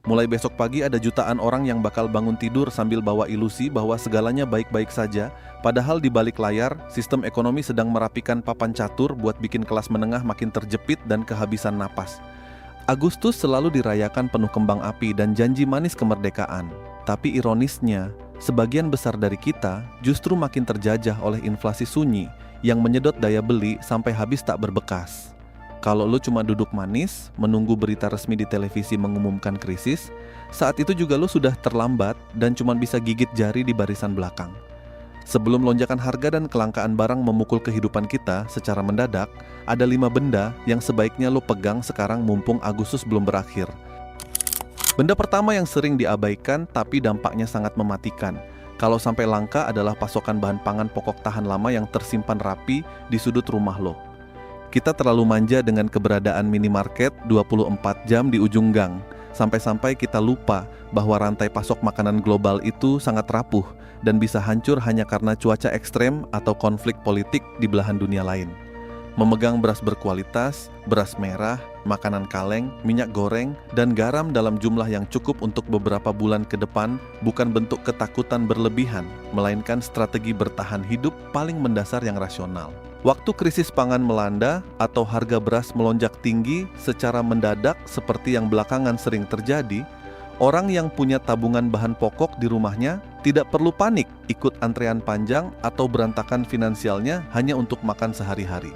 Mulai besok pagi ada jutaan orang yang bakal bangun tidur sambil bawa ilusi bahwa segalanya baik-baik saja, padahal di balik layar, sistem ekonomi sedang merapikan papan catur buat bikin kelas menengah makin terjepit dan kehabisan napas. Agustus selalu dirayakan penuh kembang api dan janji manis kemerdekaan. Tapi ironisnya, sebagian besar dari kita justru makin terjajah oleh inflasi sunyi yang menyedot daya beli sampai habis tak berbekas. Kalau lu cuma duduk manis, menunggu berita resmi di televisi mengumumkan krisis, saat itu juga lu sudah terlambat dan cuma bisa gigit jari di barisan belakang. Sebelum lonjakan harga dan kelangkaan barang memukul kehidupan kita secara mendadak, ada 5 benda yang sebaiknya lu pegang sekarang mumpung Agustus belum berakhir. Benda pertama yang sering diabaikan tapi dampaknya sangat mematikan. Kalau sampai langka adalah pasokan bahan pangan pokok tahan lama yang tersimpan rapi di sudut rumah lo. Kita terlalu manja dengan keberadaan minimarket 24 jam di ujung gang, sampai-sampai kita lupa bahwa rantai pasok makanan global itu sangat rapuh dan bisa hancur hanya karena cuaca ekstrem atau konflik politik di belahan dunia lain. Memegang beras berkualitas, beras merah, makanan kaleng, minyak goreng, dan garam dalam jumlah yang cukup untuk beberapa bulan ke depan bukan bentuk ketakutan berlebihan, melainkan strategi bertahan hidup paling mendasar yang rasional. Waktu krisis pangan melanda atau harga beras melonjak tinggi secara mendadak seperti yang belakangan sering terjadi, orang yang punya tabungan bahan pokok di rumahnya tidak perlu panik ikut antrean panjang atau berantakan finansialnya hanya untuk makan sehari-hari.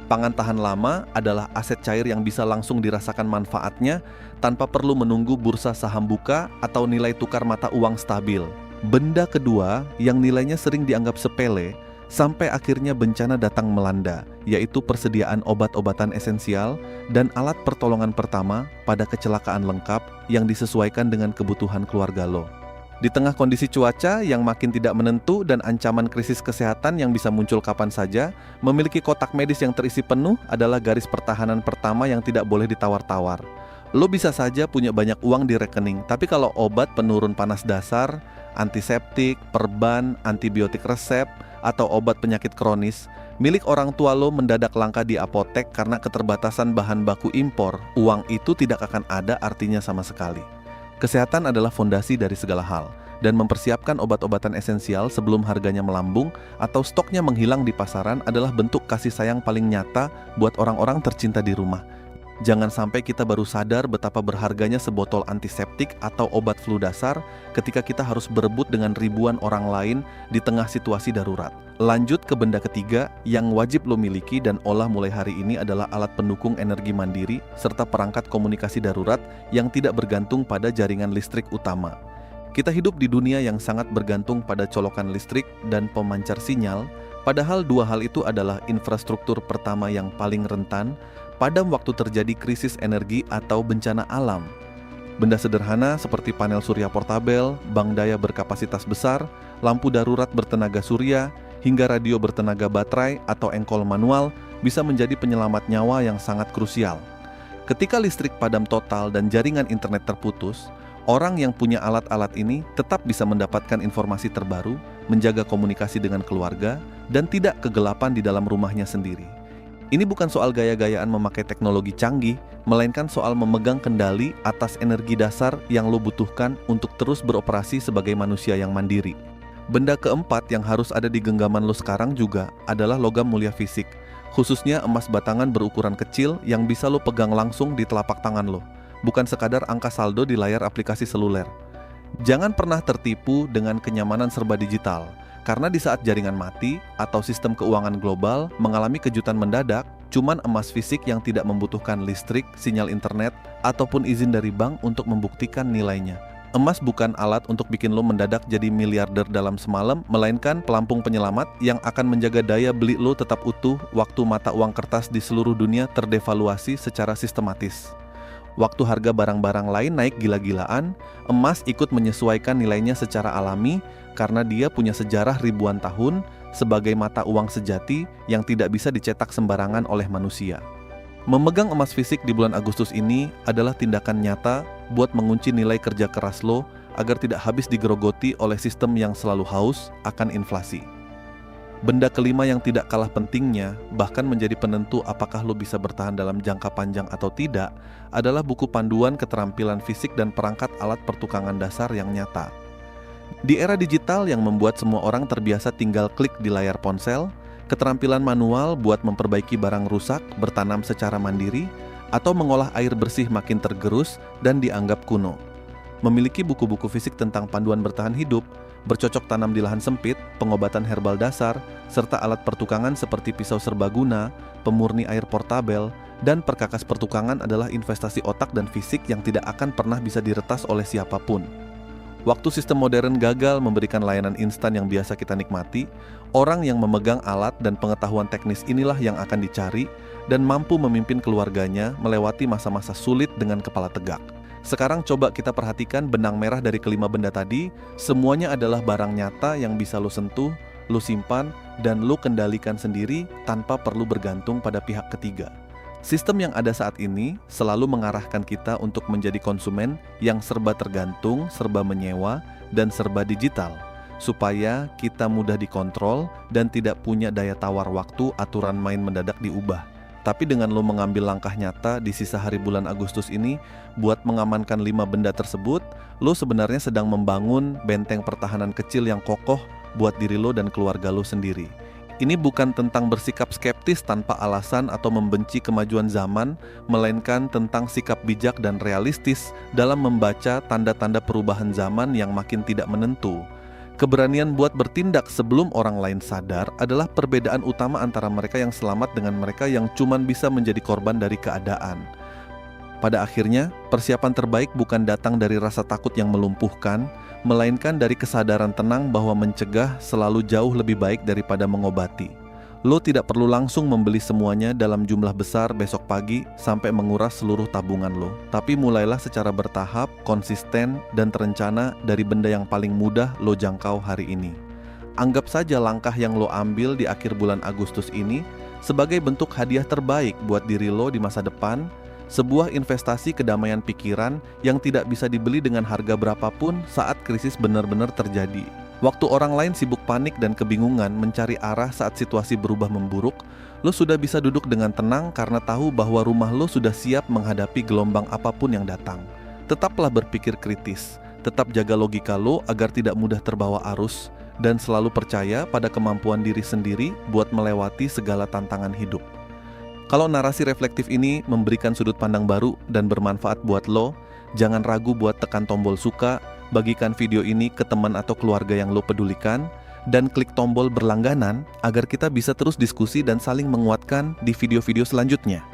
Pangan tahan lama adalah aset cair yang bisa langsung dirasakan manfaatnya tanpa perlu menunggu bursa saham buka atau nilai tukar mata uang stabil. Benda kedua yang nilainya sering dianggap sepele sampai akhirnya bencana datang melanda, yaitu persediaan obat-obatan esensial dan alat pertolongan pertama pada kecelakaan lengkap yang disesuaikan dengan kebutuhan keluarga lo. Di tengah kondisi cuaca yang makin tidak menentu dan ancaman krisis kesehatan yang bisa muncul kapan saja, memiliki kotak medis yang terisi penuh adalah garis pertahanan pertama yang tidak boleh ditawar-tawar. Lo bisa saja punya banyak uang di rekening, tapi kalau obat penurun panas dasar, antiseptik, perban, antibiotik resep, atau obat penyakit kronis, milik orang tua lo mendadak langka di apotek karena keterbatasan bahan baku impor, uang itu tidak akan ada artinya sama sekali. Kesehatan adalah fondasi dari segala hal, dan mempersiapkan obat-obatan esensial sebelum harganya melambung atau stoknya menghilang di pasaran adalah bentuk kasih sayang paling nyata buat orang-orang tercinta di rumah. Jangan sampai kita baru sadar betapa berharganya sebotol antiseptik atau obat flu dasar ketika kita harus berebut dengan ribuan orang lain di tengah situasi darurat. Lanjut ke benda ketiga yang wajib lo miliki dan olah mulai hari ini adalah alat pendukung energi mandiri serta perangkat komunikasi darurat yang tidak bergantung pada jaringan listrik utama. Kita hidup di dunia yang sangat bergantung pada colokan listrik dan pemancar sinyal, padahal dua hal itu adalah infrastruktur pertama yang paling rentan pada waktu terjadi krisis energi atau bencana alam. Benda sederhana seperti panel surya portabel, bank daya berkapasitas besar, lampu darurat bertenaga surya, hingga radio bertenaga baterai atau engkol manual bisa menjadi penyelamat nyawa yang sangat krusial. Ketika listrik padam total dan jaringan internet terputus, orang yang punya alat-alat ini tetap bisa mendapatkan informasi terbaru, menjaga komunikasi dengan keluarga, dan tidak kegelapan di dalam rumahnya sendiri. Ini bukan soal gaya-gayaan memakai teknologi canggih, melainkan soal memegang kendali atas energi dasar yang lo butuhkan untuk terus beroperasi sebagai manusia yang mandiri. Benda keempat yang harus ada di genggaman lo sekarang juga adalah logam mulia fisik, khususnya emas batangan berukuran kecil yang bisa lo pegang langsung di telapak tangan lo, bukan sekadar angka saldo di layar aplikasi seluler. Jangan pernah tertipu dengan kenyamanan serba digital, karena di saat jaringan mati atau sistem keuangan global mengalami kejutan mendadak, cuman emas fisik yang tidak membutuhkan listrik, sinyal internet, ataupun izin dari bank untuk membuktikan nilainya. Emas bukan alat untuk bikin lo mendadak jadi miliarder dalam semalam, melainkan pelampung penyelamat yang akan menjaga daya beli lo tetap utuh waktu mata uang kertas di seluruh dunia terdevaluasi secara sistematis. Waktu harga barang-barang lain naik gila-gilaan, emas ikut menyesuaikan nilainya secara alami karena dia punya sejarah ribuan tahun sebagai mata uang sejati yang tidak bisa dicetak sembarangan oleh manusia. Memegang emas fisik di bulan Agustus ini adalah tindakan nyata buat mengunci nilai kerja keras lo agar tidak habis digerogoti oleh sistem yang selalu haus akan inflasi. Benda kelima yang tidak kalah pentingnya, bahkan menjadi penentu apakah lo bisa bertahan dalam jangka panjang atau tidak, adalah buku panduan keterampilan fisik dan perangkat alat pertukangan dasar yang nyata. Di era digital yang membuat semua orang terbiasa tinggal klik di layar ponsel, keterampilan manual buat memperbaiki barang rusak, bertanam secara mandiri, atau mengolah air bersih makin tergerus dan dianggap kuno. Memiliki buku-buku fisik tentang panduan bertahan hidup, bercocok tanam di lahan sempit, pengobatan herbal dasar, serta alat pertukangan seperti pisau serbaguna, pemurni air portabel, dan perkakas pertukangan adalah investasi otak dan fisik yang tidak akan pernah bisa diretas oleh siapapun. Waktu sistem modern gagal memberikan layanan instan yang biasa kita nikmati, orang yang memegang alat dan pengetahuan teknis inilah yang akan dicari dan mampu memimpin keluarganya melewati masa-masa sulit dengan kepala tegak. Sekarang coba kita perhatikan benang merah dari kelima benda tadi, semuanya adalah barang nyata yang bisa lo sentuh, lo simpan, dan lo kendalikan sendiri tanpa perlu bergantung pada pihak ketiga. Sistem yang ada saat ini selalu mengarahkan kita untuk menjadi konsumen yang serba tergantung, serba menyewa, dan serba digital, supaya kita mudah dikontrol dan tidak punya daya tawar waktu aturan main mendadak diubah. Tapi dengan lo mengambil langkah nyata di sisa hari bulan Agustus ini buat mengamankan 5 benda tersebut, lo sebenarnya sedang membangun benteng pertahanan kecil yang kokoh buat diri lo dan keluarga lo sendiri. Ini bukan tentang bersikap skeptis tanpa alasan atau membenci kemajuan zaman, melainkan tentang sikap bijak dan realistis dalam membaca tanda-tanda perubahan zaman yang makin tidak menentu. Keberanian buat bertindak sebelum orang lain sadar adalah perbedaan utama antara mereka yang selamat dengan mereka yang cuman bisa menjadi korban dari keadaan. Pada akhirnya, persiapan terbaik bukan datang dari rasa takut yang melumpuhkan, melainkan dari kesadaran tenang bahwa mencegah selalu jauh lebih baik daripada mengobati. Lo tidak perlu langsung membeli semuanya dalam jumlah besar besok pagi sampai menguras seluruh tabungan lo. Tapi mulailah secara bertahap, konsisten, dan terencana dari benda yang paling mudah lo jangkau hari ini. Anggap saja langkah yang lo ambil di akhir bulan Agustus ini sebagai bentuk hadiah terbaik buat diri lo di masa depan, sebuah investasi kedamaian pikiran yang tidak bisa dibeli dengan harga berapapun saat krisis benar-benar terjadi. Waktu orang lain sibuk panik dan kebingungan mencari arah saat situasi berubah memburuk, lo sudah bisa duduk dengan tenang karena tahu bahwa rumah lo sudah siap menghadapi gelombang apapun yang datang. Tetaplah berpikir kritis, tetap jaga logika lo agar tidak mudah terbawa arus, dan selalu percaya pada kemampuan diri sendiri buat melewati segala tantangan hidup. Kalau narasi reflektif ini memberikan sudut pandang baru dan bermanfaat buat lo, jangan ragu buat tekan tombol suka, bagikan video ini ke teman atau keluarga yang lo pedulikan, dan klik tombol berlangganan agar kita bisa terus diskusi dan saling menguatkan di video-video selanjutnya.